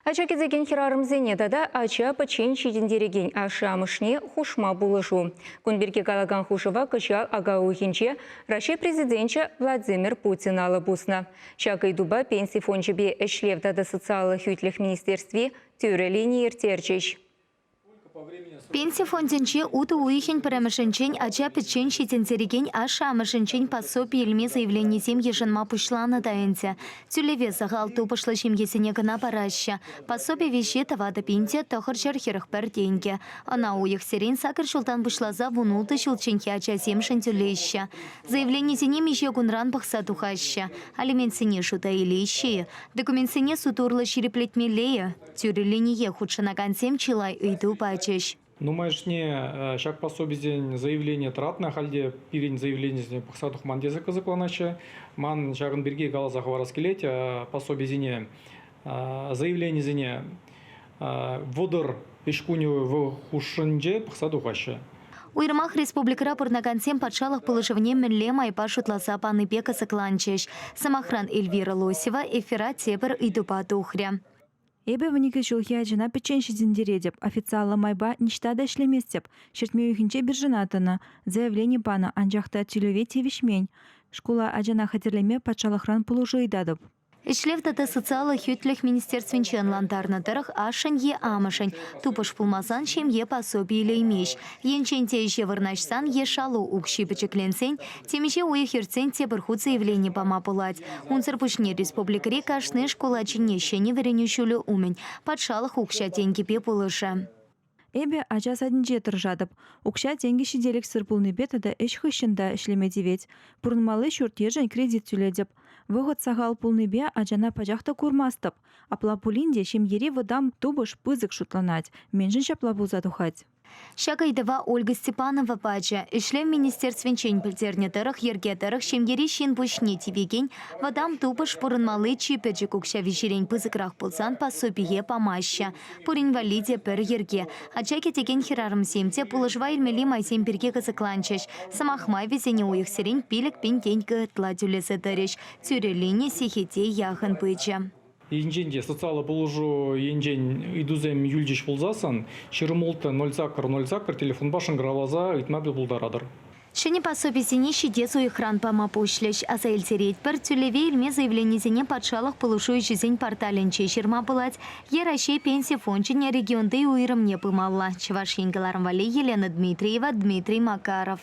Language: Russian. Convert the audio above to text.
Ача кезеген хирарымзене дада ача пачен чидендереген ашамышне хушма булышу. Кунберге галаган хушыва кычал агаухинче Россия президентче Владимир Путин алы бусна. Шакай дуба пенсий фончебе эшлев дада социалых ютлих министерстве тюрелини ертерчеш. Пенсия фонденче уты уихень прамышенчень ача печень щитенцереген аша амышенчень пособие ильме заявление семьи женма пушлана таэнте. Тюлевеса галту пошла семьесене гына параща. Пособие вещи тавада пинте тохар черхерах пер деньги. Она уих серен сакар шултан пошла за вунулты шулченьки ача семшен тюлеща. Заявление сене мище гунран пахса тухаща. Алимент сене шута или ищи. Документ сене сутурла ширеплетмелея. Тюреление худшанаган сем чилай иду пачеш. Ну, майшне, шаг пособие заявление тратна, хальде пирень заявление пахсатух мандеза казакланача, ман шаган берге галаза хвараскелеть, пособие зине заявление зине водор пешкуню в хушинже пахсатухаща. Уйрмах республика Пурнагансем подшалах положевнем менлема и пашут ласа паны пека сакланчеш. Самохран Эльвира Лосева, эфира тепер и дупа тухря. Эбе внике жылхия жена печен шизиндере деп, официалла майба ништада ишлемес деп, шертмеюхинче биржинатына, заявление пана анжахта тюлеве тевишмень. Школа ажана хатерлеме патшалахран положи дадып. Ишлевтата социалых ютлих министерственчен лантарнатырых ашын е амышын. Тупыш пулмасан чем е пособие или имеш. Енченте еще вырнашсан е шалу укши печекленсен, темеше уехерцен те берхут заявление помапулать. Унцер пушне республикари кашны школа чинеще не веренющулю умень. Подшалых укша деньги пепулыша. Эбе ача садинче тұржадып. Укша деньги шиделік сырпулны бетада эш хыщында ишлемедевет. Пурнмалы шурт ежен кредит тюледеп. Вғыт сағал пулныбе ачана пажақта курмастып. Апла пулинде шем ере выдам тубыш пызык шутланать. Менжін шапла бұлза тухать. Шакайдава Ольга Степанова пача. Ишлем министерственчен пілтернетарых ергетарых шемгери шин пушне тивеген. Вадам тупыш пурынмалы чипеджи кукша вишерень пызыкрах пулсан пособие помаща. Пуринвалиде пер ерге. Ачаке теген хирарым семте пулышва илмели майсем перге кызыкланчеш. Самахмай везене уих серень пилік пен деньгі тладюлесе тареш. Тюрелине сихете яхын пыча. Енженде социалы положу енжен идузем юльдиш пулзасан, шермолта 0 закар телефон башын граваза итмабил булдарадыр. Шене пособие сене щидесу и хран помапушлеш, а за эльтереть пер тюлеве ильме заявление сене подшалах полушующий зень порталенче шерма пылать, еращей пенсия фончине регион да и уиром не пымалла. Чеваш енгаларом вали Елена Дмитриева, Дмитрий Макаров.